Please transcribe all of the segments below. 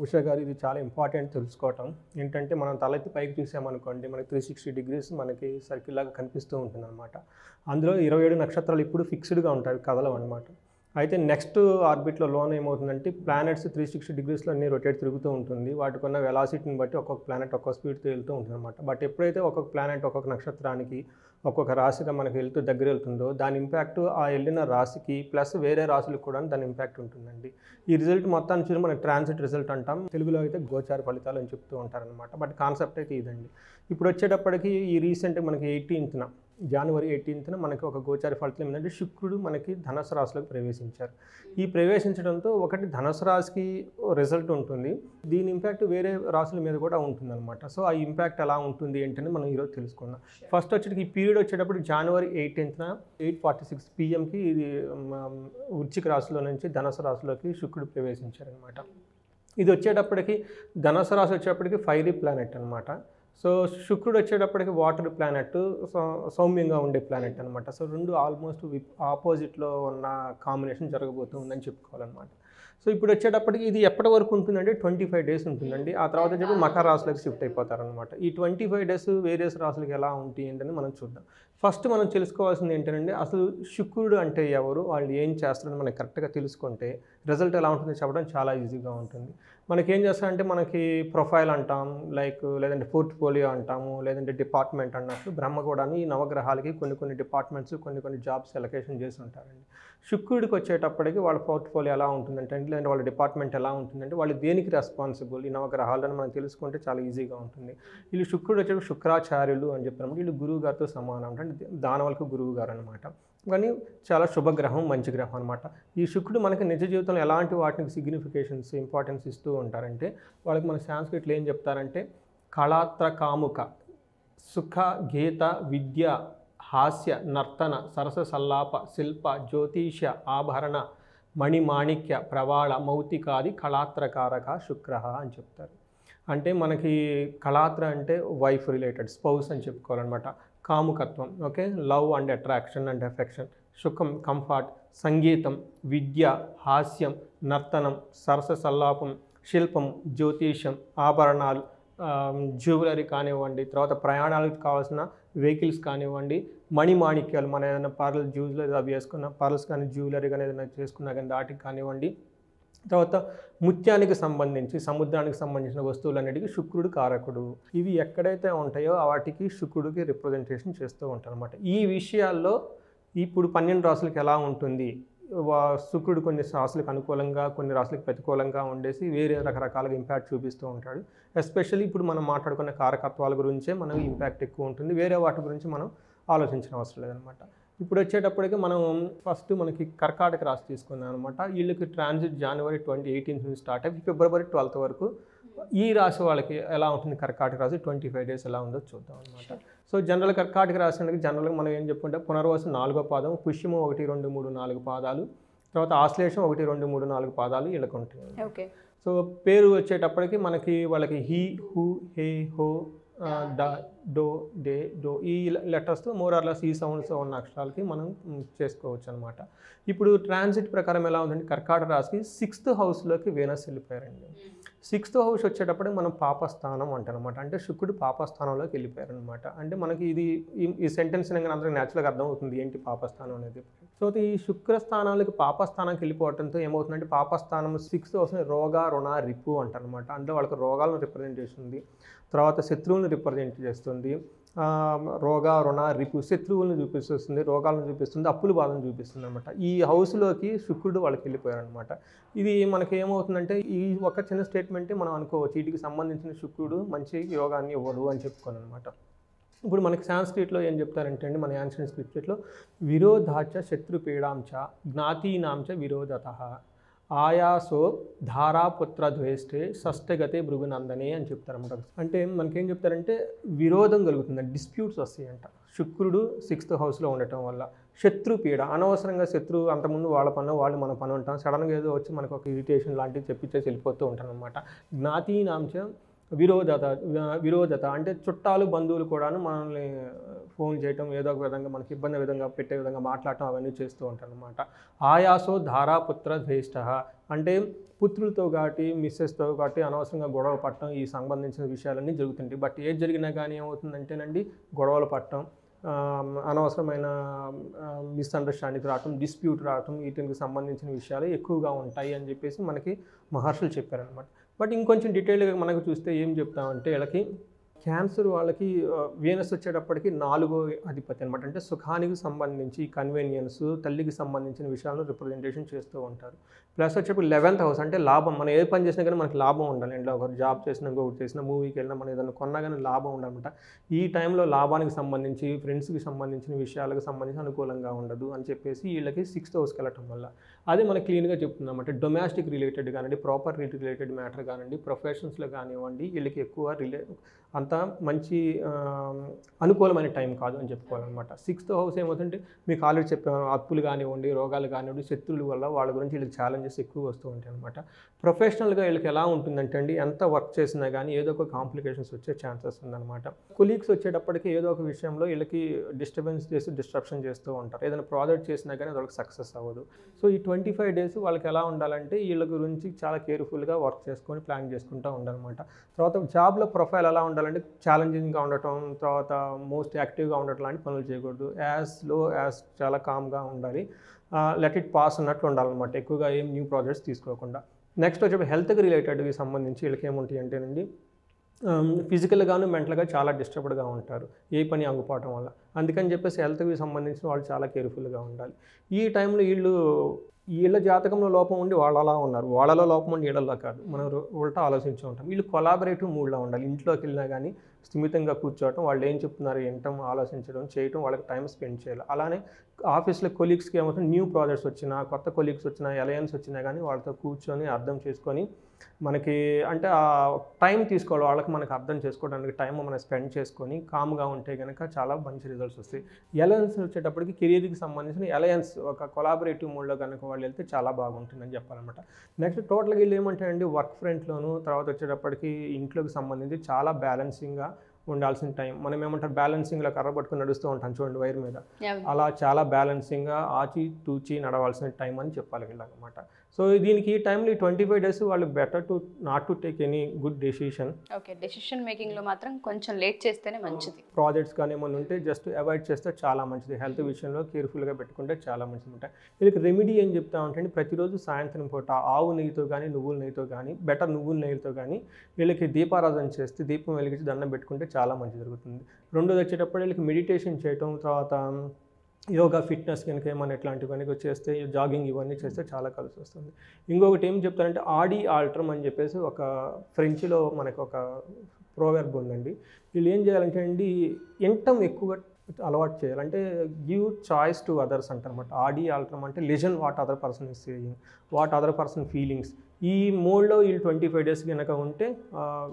ఉషా గారు ఇది చాలా ఇంపార్టెంట్ తెలుసుకోవటం. ఏంటంటే మనం తలెత్తి పైకి చూసామనుకోండి మనకి 360 డిగ్రీస్ మనకి సర్కిల్ లాగా కనిపిస్తూ ఉంటుందన్నమాట. అందులో 27 నక్షత్రాలు ఇప్పుడు ఫిక్స్డ్‌గా ఉంటాయి, కదలవన్నమాట. అయితే నెక్స్ట్ ఆర్బిట్‌లో ఏమవుతుందంటే ప్లానెట్స్ 360 డిగ్రీస్‌లో అన్నీ రొటేట్ తిరుగుతూ ఉంటుంది. వాటికున్న వెలాసిటీని బట్టి ఒక్కొక్క ప్లానెట్ ఒక్కొక్క స్పీడ్‌తో వెళ్తూ ఉంటుందన్నమాట. బట్ ఎప్పుడైతే ఒక్కొక్క ప్లానెట్ ఒక్కొక్క నక్షత్రానికి ఒక్కొక్క రాశిగా మనకి దగ్గర వెళ్తుందో దాని ఇంపాక్ట్ ఆ వెళ్ళిన రాశికి ప్లస్ వేరే రాశులకు కూడా దాని ఇంపాక్ట్ ఉంటుందండి. ఈ రిజల్ట్ మొత్తాన్ని చూసి మనం ట్రాన్సిట్ రిజల్ట్ అంటాం. తెలుగులో అయితే గోచార ఫలితాలు అని చెప్తూ ఉంటారనమాట. బట్ కాన్సెప్ట్ అయితే ఇదండి. ఇప్పుడు వచ్చేటప్పటికి ఈ రీసెంట్గా మనకి జనవరి 18న మనకి ఒక గోచార ఫలితం ఏంటంటే శుక్రుడు మనకి ధనుసు రాశిలోకి ప్రవేశించారు. ఈ ప్రవేశించడంతో ఒకటి ధనుసు రాశికి రిజల్ట్ ఉంటుంది. దీని ఇంపాక్ట్ వేరే రాశుల మీద కూడా ఉంటుందన్నమాట. సో ఆ ఇంపాక్ట్ ఎలా ఉంటుంది ఏంటని మనం ఈరోజు తెలుసుకుందాం. ఫస్ట్ ఈ పీరియడ్ వచ్చేటప్పుడు జనవరి 18న 8:46 PM ఇది వృశ్చిక రాశిలో నుంచి ధనుసు రాశిలోకి శుక్రుడు ప్రవేశించారనమాట. ఇది వచ్చేటప్పటికి ధనుసు రాశి వచ్చేటప్పటికి ఫైరీ ప్లానెట్ అనమాట. సో శుక్రుడు వచ్చేటప్పటికి వాటర్ ప్లానెట్, సౌమ్యంగా ఉండే ప్లానెట్ అనమాట. సో రెండు ఆల్మోస్ట్ ఆపోజిట్లో ఉన్న కాంబినేషన్ జరగబోతూ ఉందని చెప్పుకోవాలన్నమాట. సో ఇప్పుడు వచ్చేటప్పటికి ఇది ఎప్పటి వరకు ఉంటుందంటే 25 డేస్ ఉంటుందండి. ఆ తర్వాత చెప్పి మకర రాశులకు షిఫ్ట్ అయిపోతారనమాట. ఈ 25 డేస్ వేరియస్ రాశులకు ఎలా ఉంటాయి ఏంటని మనం చూద్దాం. ఫస్ట్ మనం తెలుసుకోవాల్సింది ఏంటంటే అసలు శుక్రుడు అంటే ఎవరు, వాళ్ళు ఏం చేస్తారని మనకి కరెక్ట్గా తెలుసుకుంటే రిజల్ట్ ఎలా ఉంటుందో చెప్పడం చాలా ఈజీగా ఉంటుంది. మనకేం చేస్తారంటే మనకి ప్రొఫైల్ అంటాం, లేదంటే పోర్ట్ఫోలియో అంటాము, లేదంటే డిపార్ట్మెంట్ అన్నట్లు బ్రహ్మ కూడా ఈ నవగ్రహాలకి కొన్ని డిపార్ట్మెంట్స్ కొన్ని జాబ్స్ ఎలకేషన్ చేసి ఉంటారండి. శుక్రుడికి వచ్చేటప్పటికి వాళ్ళ పోర్ట్ఫోలియో ఎలా ఉంటుందంటే లేదంటే వాళ్ళ డిపార్ట్మెంట్ ఎలా ఉంటుందంటే వాళ్ళు దేనికి రెస్పాన్సిబుల్ ఈ నవగ్రహాలను మనం తెలుసుకుంటే చాలా ఈజీగా ఉంటుంది. వీళ్ళు శుక్రుడు వచ్చేటప్పుడు శుక్రాచార్యులు అని చెప్పినప్పుడు వీళ్ళు గురువు గారితో సమానం, అంటే దానవులకు గురువు గారు అనమాట. కానీ చాలా శుభగ్రహం, మంచి గ్రహం అనమాట. ఈ శుక్రుడు మనకి నిజ జీవితంలో ఎలాంటి వాటికి సిగ్నిఫికేషన్స్ ఇంపార్టెన్స్ ఇస్తూ ఉంటారంటే వాళ్ళకి మన సాంస్క్రిట్లో ఏం చెప్తారంటే కళాత్ర కాముక, సుఖ, గీత, విద్య, హాస్య, నర్తన, సరస సల్లాప, శిల్ప, జ్యోతిష, ఆభరణ, మణిమాణిక్య, ప్రవాళ, మౌతికాది కళాత్రకారక శుక్ర అని చెప్తారు. అంటే మనకి కళాత్ర అంటే వైఫ్ రిలేటెడ్, స్పౌస్ అని చెప్పుకోవాలన్నమాట. కాముకత్వం, okay, love and attraction and affection. సుఖం, కంఫర్ట్, సంగీతం, విద్య, హాస్యం, నర్తనం, సరస సల్లాపం, శిల్పం, జ్యోతిషం, ఆభరణాలు, జ్యువెలరీ కానివ్వండి, తర్వాత ప్రయాణాలకు కావాల్సిన వెహికల్స్ కానివ్వండి, మణిమాణిక్యాలు, మన ఏదైనా పర్ల్ జ్యూస్లో అవి వేసుకున్న పర్ల్స్ కానీ జ్యువెలరీ కానీ ఏదైనా చేసుకున్నా కానీ దాటికి కానివ్వండి, తర్వాత ముత్యానికి సంబంధించి సముద్రానికి సంబంధించిన వస్తువులన్నిటికీ శుక్రుడు కారకుడు. ఇవి ఎక్కడైతే ఉంటాయో వాటికి శుక్రుడికి రిప్రజెంటేషన్ చేస్తూ ఉంటారు అనమాట. ఈ విషయాల్లో ఇప్పుడు 12 రాశులకు ఎలా ఉంటుంది, శుక్రుడు కొన్ని రాశులకు అనుకూలంగా కొన్ని రాశులకు ప్రతికూలంగా ఉండేసి వేరే రకరకాలుగా ఇంపాక్ట్ చూపిస్తూ ఉంటాడు. ఎస్పెషల్లీ ఇప్పుడు మనం మాట్లాడుకున్న కారకత్వాల గురించే మనకు ఇంపాక్ట్ ఎక్కువ ఉంటుంది, వేరే వాటి గురించి మనం ఆలోచించిన అవసరం లేదనమాట. ఇప్పుడు వచ్చేటప్పటికి మనం ఫస్ట్ మనకి కర్కాటక రాశి తీసుకున్నాం అనమాట. వీళ్ళకి ట్రాన్సిట్ జనవరి 18 నుంచి స్టార్ట్ అయ్యి ఫిబ్రవరి 12 వరకు ఈ రాశి వాళ్ళకి ఎలా ఉంటుంది, కర్కాటక రాశి 25 డేస్ ఎలా ఉందో చూద్దాం అనమాట. సో జనరల్ కర్కాటక రాశి అంటే జనరల్గా మనం ఏం చెప్పుకుంటే పునర్వసు 4వ పాదం, పుష్యము 1, 2, 3, 4 పాదాలు, తర్వాత ఆశ్లేషం 1, 2, 3, 4 పాదాలు వీళ్ళకి ఉంటాయి. ఓకే. సో పేరు వచ్చేటప్పటికి మనకి వాళ్ళకి హీ, హూ, హే, హో, డ, డో, డే, డో ఈ లెటర్స్తో మోరార్లెస్ ఈ సౌండ్స్ ఉన్న అక్షరాలకి మనం చేసుకోవచ్చు అనమాట. ఇప్పుడు ట్రాన్సిట్ ప్రకారం ఎలా ఉందంటే కర్కాటక రాశికి 6th హౌస్లోకి వీనస్ వెళ్ళిపోయారండి. 6th హౌస్ వచ్చేటప్పటికి మనం పాపస్థానం అంటారనమాట. అంటే శుక్రుడు పాపస్థానంలోకి వెళ్ళిపోయారనమాట. అంటే మనకి ఇది ఈ సెంటెన్స్ అందరికి న్యాచురల్గా అర్థమవుతుంది ఏంటి పాపస్థానం అనేది. సో ఈ శుక్రస్థానాలకి పాపస్థానానికి వెళ్ళిపోవడంతో ఏమవుతుందంటే పాపస్థానం 6th హౌస్ని రోగ, రుణ, రిపు అంటారనమాట. అంటే వాళ్ళకి రోగాలను రిప్రజెంట్ చేస్తుంది, తర్వాత శత్రువులను రిప్రజెంట్ చేస్తుంది. రోగ, రుణ, రిపు శత్రువులను చూపిస్తుంది, రోగాలను చూపిస్తుంది, అప్పుల బాధను చూపిస్తుంది అనమాట. ఈ హౌస్లోకి శుక్రుడు వాళ్ళకి వెళ్ళిపోయారనమాట. ఇది మనకి ఏమవుతుందంటే ఈ ఒక చిన్న స్టేట్మెంటే మనం అనుకోవచ్చు వీటికి సంబంధించిన శుక్రుడు మంచి యోగాన్ని ఇవ్వడు అని చెప్పుకోను అనమాట. ఇప్పుడు మనకి సాంస్క్రిట్లో ఏం చెప్తారంటే అండి, మన యాన్షియన్ స్క్రిప్చర్లో విరోధాచ శత్రుపీడాంచ జ్ఞాతీనాంచ విరోధతః ఆయాసో ధారాపుత్ర ద్వేష్టే షష్ఠగతే భృగునందనే అని చెప్తారన్నమాట. అంటే మనకేం చెప్తారంటే విరోధం కలుగుతుంది, డిస్ప్యూట్స్ వస్తాయంట శుక్రుడు 6th హౌస్లో ఉండటం వల్ల. శత్రుపీడ, అనవసరంగా శత్రువు అంతకుముందు వాళ్ళ పని వాళ్ళు మన పని ఉంటాం, సడన్గా ఏదో వచ్చి మనకు ఒక ఇరిటేషన్ లాంటివి చెప్పిచ్చేసి వెళ్ళిపోతూ ఉంటాం అనమాట. జ్ఞాతీనాంచ విరోధత విరోధత అంటే చుట్టాలు బంధువులు కూడాను మనల్ని ఫోన్ చేయటం ఏదో ఒక విధంగా మనకి ఇబ్బంది విధంగా పెట్టే విధంగా మాట్లాడటం అవన్నీ చేస్తూ ఉంటారు అనమాట. ఆయాసో ధారాపుత్ర ధేష్ట అంటే పుత్రులతో కాటి మిస్సెస్తో కాటి అనవసరంగా గొడవ పడటం ఈ సంబంధించిన విషయాలన్నీ జరుగుతుంటాయి. బట్ ఏది జరిగినా కానీ ఏమవుతుందంటేనండి గొడవలు పడటం, అనవసరమైన మిస్అండర్స్టాండింగ్ రావటం, డిస్ప్యూట్ రావటం, వీటికి సంబంధించిన విషయాలు ఎక్కువగా ఉంటాయి అని చెప్పేసి మనకి మహర్షులు చెప్పారనమాట. బట్ ఇంకొంచెం డీటెయిల్గా మనకు చూస్తే ఏం చెప్తామంటే వీళ్ళకి క్యాన్సర్ వాళ్ళకి వీనస్ వచ్చేటప్పటికి 4వ అధిపతి అనమాట. అంటే సుఖానికి సంబంధించి కన్వీనియన్స్, తల్లికి సంబంధించిన విషయాలను రిప్రజెంటేషన్ చేస్తూ ఉంటారు. ప్లస్ వచ్చేప్పుడు 11th హౌస్ అంటే లాభం. మనం ఏ పని చేసినా కానీ మనకి లాభం ఉండాలి. ఇంట్లో ఒకరు జాబ్ చేసినా, ఇంకొకటి చేసినా, మూవీకి వెళ్ళినా, మనం ఏదైనా కొన్నా కానీ లాభం ఉండాలన్నమాట. ఈ టైంలో లాభానికి సంబంధించి, ఫ్రెండ్స్కి సంబంధించిన విషయాలకు సంబంధించి అనుకూలంగా ఉండదు అని చెప్పేసి వీళ్ళకి 6th హౌస్కి వెళ్ళటం వల్ల అదే మనకి క్లీన్గా చెప్తుందన్నమాట. డొమెస్టిక్ రిలేటెడ్ కానివ్వండి, ప్రాపర్టీ రిలేటెడ్ మ్యాటర్ కానివ్వండి, ప్రొఫెషన్స్లో కానివ్వండి, వీళ్ళకి ఎక్కువ అంత మంచి అనుకూలమైన టైం కాదు అని చెప్పుకోవాలన్నమాట. 6th హౌస్ ఏమవుతుంటే మీకు ఆల్రెడీ చెప్పాను, అప్పులు కానివ్వండి, రోగాలు కానివ్వండి, శత్రువుల వల్ల వాళ్ళ గురించి వీళ్ళకి ఛాలెంజెస్ ఎక్కువ వస్తూ ఉంటాయి అనమాట. ప్రొఫెషనల్గా వీళ్ళకి ఎలా ఉంటుందంటే అండి, ఎంత వర్క్ చేసినా కానీ ఏదో ఒక కాంప్లికేషన్స్ వచ్చే ఛాన్సెస్ ఉందన్నమాట. కొలీగ్స్ వచ్చేటప్పటికి ఏదో ఒక విషయంలో వీళ్ళకి డిస్టర్బెన్స్ చేసి డిస్ట్రప్షన్ చేస్తూ ఉంటారు. ఏదైనా ప్రాజెక్ట్ చేసినా కానీ వాళ్ళకి సక్సెస్ అవ్వదు. సో ఈ 25 days వాళ్ళకి ఎలా ఉండాలంటే వీళ్ళ గురించి చాలా కేర్ఫుల్గా వర్క్ చేసుకొని ప్లాన్ చేసుకుంటూ ఉండాలన్నమాట. తర్వాత జాబ్లో ప్రొఫైల్ ఎలా ఉండాలంటే ఛాలెంజింగ్గా ఉండటం, తర్వాత మోస్ట్ యాక్టివ్గా ఉండటం లాంటి పనులు చేయకూడదు. యాజ్ చాలా కామ్గా ఉండాలి. లెట్ ఇట్ పాస్ అన్నట్లు ఉండాలన్నమాట. ఎక్కువగా ఏం న్యూ ప్రాజెక్ట్స్ తీసుకోకుండా. నెక్స్ట్ వచ్చి హెల్త్కి రిలేటెడ్కి సంబంధించి వీళ్ళకి ఏముంటాయి అంటేనండి, ఫిజికల్గాను మెంటల్గా చాలా డిస్టర్బ్డ్గా ఉంటారు ఏ పని ఆగిపోవటం వల్ల. అందుకని చెప్పేసి హెల్త్కి సంబంధించిన వాళ్ళు చాలా కేర్ఫుల్గా ఉండాలి. ఈ టైంలో వీళ్ళ జాతకంలో లోపం ఉండి వాళ్ళు అలా ఉన్నారు, వాళ్ళలో లోపం ఉండి వీళ్ళలో కాదు. మనం ఉల్టా ఆలోచించి ఉంటాం. వీళ్ళు కొలాబరేటివ్ మూడ్లో ఉండాలి. ఇంట్లోకి వెళ్ళినా కానీ స్థిమితంగా కూర్చోవటం, వాళ్ళు ఏం చెప్తున్నారు వినటం, ఆలోచించడం, చేయటం, వాళ్ళకి టైం స్పెండ్ చేయాలి. అలానే ఆఫీస్లో కొలీగ్స్కి ఏమవుతుంది, న్యూ ప్రాజెక్ట్స్ వచ్చినా, కొత్త కొలీగ్స్ వచ్చినా, అలయన్స్ వచ్చినా కానీ వాళ్ళతో కూర్చొని అర్థం చేసుకొని మనకి అంటే ఆ టైం తీసుకోవాలి. వాళ్ళకి మనకు అర్థం చేసుకోవడానికి టైం మనం స్పెండ్ చేసుకొని కామ్గా ఉంటే కనుక చాలా మంచి రిజల్ట్స్ వస్తాయి. అలయన్స్ వచ్చేటప్పటికి కెరీర్కి సంబంధించిన అలయన్స్ ఒక కొలాబరేటివ్ మోడ్లో కనుక వాళ్ళు వెళ్తే చాలా బాగుంటుందని చెప్పాలన్నమాట. నెక్స్ట్ టోటల్గా వీళ్ళు ఏమంటారండి, వర్క్ ఫ్రంట్లోను, తర్వాత వచ్చేటప్పటికి ఇంట్లోకి సంబంధించి చాలా బ్యాలెన్సింగ్గా ఉండాల్సిన టైం. మనం ఏమంటారు, బ్యాలెన్సింగ్లో కర్ర పట్టుకుని నడుస్తూ ఉంటాం చూడండి వైర్ మీద, అలా చాలా బ్యాలెన్సింగ్గా ఆచి తూచి నడవాల్సిన టైం అని చెప్పాలి వీళ్ళనమాట. సో దీనికి ఈ టైంలో ఈ 25 days వాళ్ళు better to not to take any good decision. Okay, decision మేకింగ్లో మాత్రం కొంచెం లేట్ చేస్తేనే మంచిది. ప్రాజెక్ట్స్ కానీ ఏమైనా ఉంటే జస్ట్ అవాయిడ్ చేస్తే చాలా మంచిది. హెల్త్ విషయంలో కేర్ఫుల్గా పెట్టుకుంటే చాలా మంచిది ఉంటాయి. వీళ్ళకి రెమెడీ ఏం చెప్తా ఉంటే ప్రతిరోజు సాయంత్రం పూట ఆవు నెయ్యితో కానీ, నువ్వుల నెయ్యితో కానీ, బెటర్ నువ్వుల నెయ్యితో కానీ వీళ్ళకి దీపారాధన చేస్తే, దీపం వెలిగించి దండం పెట్టుకుంటే చాలా మంచి జరుగుతుంది. రెండోది వచ్చేటప్పుడు వీళ్ళకి మెడిటేషన్ చేయటం, తర్వాత యోగా, ఫిట్నెస్ కనుక ఏమైనా ఇట్లాంటివి కనుక చేస్తే, జాగింగ్ ఇవన్నీ చేస్తే చాలా కలిసి వస్తుంది. ఇంకొకటి ఏం చెప్తారంటే ఆడి ఆల్ట్రమ్ అని చెప్పేసి ఒక ఫ్రెంచ్లో మనకు ఒక ప్రోవర్బ్ ఉందండి. వీళ్ళు ఏం చేయాలంటే అండి, ఎంటం ఎక్కువ అలవాటు చేయాలి. అంటే గివ్ చాయిస్ టు అదర్స్ అంటారన్నమాట. ఆడి ఆల్ట్రమ్ అంటే listen what other person is saying, what other person feelings. ఈ మోడ్లో వీళ్ళు 25 days కనుక ఉంటే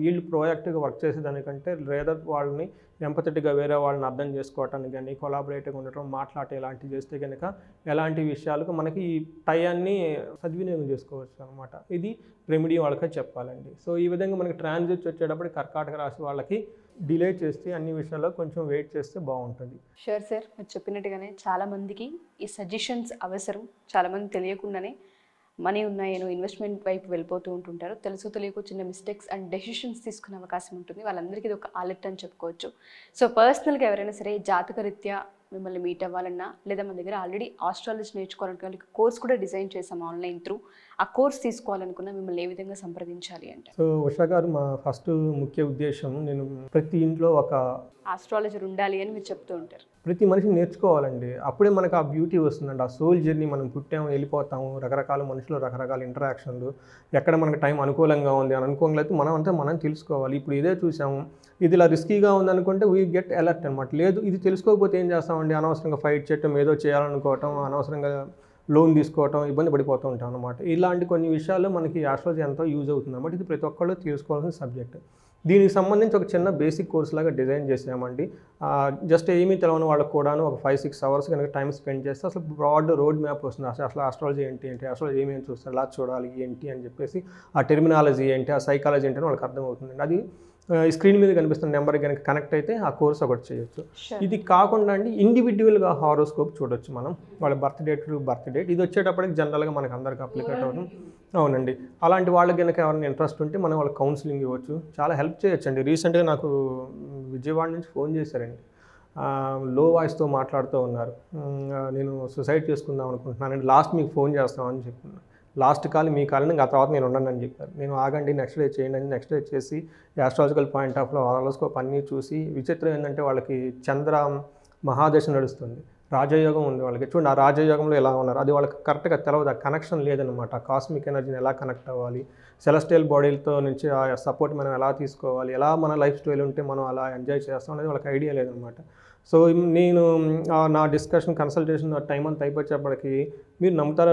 వీళ్ళు ప్రోయాక్టివ్గా వర్క్ చేసేదానికంటే రేదర్ వాళ్ళని ఎంపథెటిక్గా వేరే వాళ్ళని అర్థం చేసుకోవటానికి కానీ, కొలాబరేటివ్గా ఉండటం, మాట్లాడటం ఇలాంటివి చేస్తే కనుక ఎలాంటి విషయాలకు మనకి ఈ టయాన్ని సద్వినియోగం చేసుకోవచ్చు అనమాట. ఇది రెమెడీ వాళ్ళకే చెప్పాలండి. సో ఈ విధంగా మనకి ట్రాన్సిట్స్ వచ్చేటప్పుడు కర్కాటక రాశి వాళ్ళకి డిలే చేస్తే, అన్ని విషయాల్లో కొంచెం వెయిట్ చేస్తే బాగుంటుంది. షూర్ సార్, మీరు చెప్పినట్టుగానే చాలామందికి ఈ సజెషన్స్ అవసరం. చాలామంది తెలియకుండానే మనీ ఉన్నాయేనో ఇన్వెస్ట్మెంట్ వైపు వెళ్ళిపోతూ ఉంటుంటారు. తెలుసు తెలియకు చిన్న మిస్టేక్స్ అండ్ డెసిషన్స్ తీసుకునే అవకాశం ఉంటుంది. వాళ్ళందరికీ ఇది ఒక అలర్ట్ అని చెప్పుకోవచ్చు. సో పర్సనల్గా ఎవరైనా సరే జాతకరీత్యా మిమ్మల్ని మీట్ అవ్వాలన్నా, లేదా మన దగ్గర ఆల్రెడీ ఆస్ట్రాలజీ నేర్చుకోవాలనుకున్న వాళ్ళకి కోర్స్ కూడా డిజైన్ చేసాం ఆన్లైన్ త్రూ. ఆ కోర్స్ తీసుకోవాలనుకున్నా మిమ్మల్ని ఏ విధంగా సంప్రదించాలి అంటే? సో ఉషా గారు, మా ఫస్ట్ ముఖ్య ఉద్దేశం, నేను ప్రతి ఇంట్లో ఒక ఆస్ట్రాలజర్ ఉండాలి అని మీరు చెప్తూ ఉంటారు. ప్రతి మనిషి నేర్చుకోవాలండి. అప్పుడే మనకు ఆ బ్యూటీ వస్తుందండి. ఆ సోల్ జర్నీ, మనం పుట్టాము, వెళ్ళిపోతాము, రకరకాల మనుషులు, రకరకాల ఇంటరాక్షన్లు, ఎక్కడ మనకు టైం అనుకూలంగా ఉంది అని అనుకోగలిగితే మనం తెలుసుకోవాలి. ఇప్పుడు ఇదే చూసాము, ఇది ఇలా రిస్కీగా ఉందనుకుంటే వీ గెట్ అలర్ట్ అనమాట. లేదు, ఇది తెలుసుకోకపోతే ఏం చేస్తామండి, అనవసరంగా ఫైట్ చేయటం, ఏదో చేయాలనుకోవటం, అనవసరంగా లోన్ తీసుకోవటం, ఇబ్బంది పడిపోతూ ఉంటాం అనమాట. ఇలాంటి కొన్ని విషయాల్లో మనకి ఆస్ట్రాలజీ ఎంతో యూజ్ అవుతుంది అనమాట. ఇది ప్రతి ఒక్కళ్ళు తెలుసుకోవాల్సిన సబ్జెక్ట్. దీనికి సంబంధించి ఒక చిన్న బేసిక్ కోర్స్ లాగా డిజైన్ చేసామండి. జస్ట్ ఏమీ తెలవని వాళ్ళకు కూడాను ఒక 5-6 hours కనుక టైం స్పెండ్ చేస్తే అసలు బ్రాడ్ రోడ్ మ్యాప్ వస్తుంది. అసలు ఆస్ట్రాలజీ ఏంటి, ఆస్ట్రాలజీ ఏమేమి చూస్తారు, ఎలా చూడాలి ఏంటి అని చెప్పేసి, ఆ టెర్మినాలజీ ఏంటి, ఆ సైకాలజీ ఏంటి అని వాళ్ళకి అర్థమవుతుందండి. అది స్క్రీన్ మీద కనిపిస్తున్న నెంబర్కి కనుక కనెక్ట్ అయితే ఆ కోర్స్ ఒకటి చేయొచ్చు. Sure. ఇది కాకుండా అండి ఇండివిజువల్గా హారోస్కోప్ చూడొచ్చు మనం, వాళ్ళ birth date to birth date. ఇది వచ్చేటప్పటికి జనరల్గా మనకు అందరికి అప్లికేట్ అవ్వడం. అవునండి, అలాంటి వాళ్ళకి కనుక ఎవరైనా ఇంట్రెస్ట్ ఉంటే మనం వాళ్ళకి కౌన్సిలింగ్ ఇవ్వచ్చు, చాలా హెల్ప్ చేయొచ్చండి. రీసెంట్గా నాకు విజయవాడ నుంచి ఫోన్ చేశారండి, లో వాయిస్తో మాట్లాడుతూ ఉన్నారు. నేను సూసైడ్ చేసుకుందాం అనుకుంటున్నానండి, లాస్ట్ మీకు ఫోన్ చేస్తామని చెప్పాను. లాస్ట్ కాల్ మీ కాల్, ఆ తర్వాత నేను ఉండను అని చెప్పారు. నేను ఆగండి నెక్స్ట్ డే చేయండి అని నెక్స్ట్ డే చేసి ఆస్ట్రాలజికల్ పాయింట్ ఆఫ్ హారోస్కోప్ అన్నీ చూసి, విచిత్రం ఏంటంటే వాళ్ళకి చంద్ర మహాదశ నడుస్తుంది, రాజయోగం ఉంది వాళ్ళకి. చూడండి ఆ రాజయోగంలో ఎలా ఉన్నారు, అది వాళ్ళకి కరెక్ట్గా తెలవదు, ఆ కనెక్షన్ లేదనమాట. ఆ కాస్మిక్ ఎనర్జీని ఎలా కనెక్ట్ అవ్వాలి, సెలెస్టియల్ బాడీలతో నుంచి ఆ సపోర్ట్ మనం ఎలా తీసుకోవాలి, ఎలా మన లైఫ్ స్టైల్ ఉంటే మనం అలా ఎంజాయ్ చేస్తాం అనేది వాళ్ళకి ఐడియా లేదనమాట. సో నేను నా డిస్కషన్ కన్సల్టేషన్ టైం అంతా అయిపోయేటప్పటికి మీరు నమ్ముతారో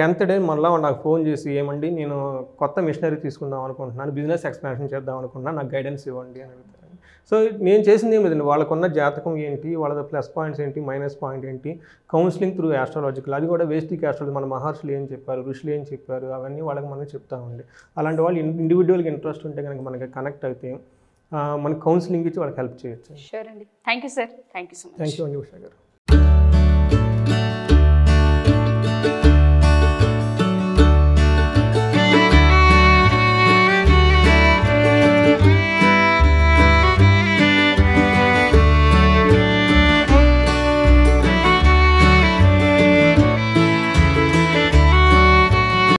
10th డే మళ్ళీ నాకు ఫోన్ చేసి, ఏమండి నేను కొత్త మిషనరీ తీసుకుందాం అనుకుంటున్నాను, బిజినెస్ ఎక్స్పాన్షన్ చేద్దాం అనుకుంటున్నాను, నాకు గైడెన్స్ ఇవ్వండి అని అడుగుతారు. సో నేను చేసింది ఏం లేదండి, వాళ్ళకున్న జాతకం ఏంటి, వాళ్ళ ప్లస్ పాయింట్స్ ఏంటి, మైనస్ పాయింట్ ఏంటి, కౌన్సిలింగ్ త్రూ ఆస్ట్రాలజికల్, అది కూడా వేస్టిక్ ఆస్ట్రాలజీ, మన మహర్షులు ఏం చెప్పారు, ఋషులు ఏం చెప్పారు, అవన్నీ వాళ్ళకి మనం చెప్తామండి. అలాంటి వాళ్ళు ఇండివిజువల్గా ఇంట్రెస్ట్ ఉంటే కనుక మనకి కనెక్ట్ అయితే మనకి కౌన్సిలింగ్ ఇచ్చి వాళ్ళకి హెల్ప్ చేయొచ్చు. షూర్ అండి. Thank you sir. Thank you so much. Thank you అండి ఉషా గారు.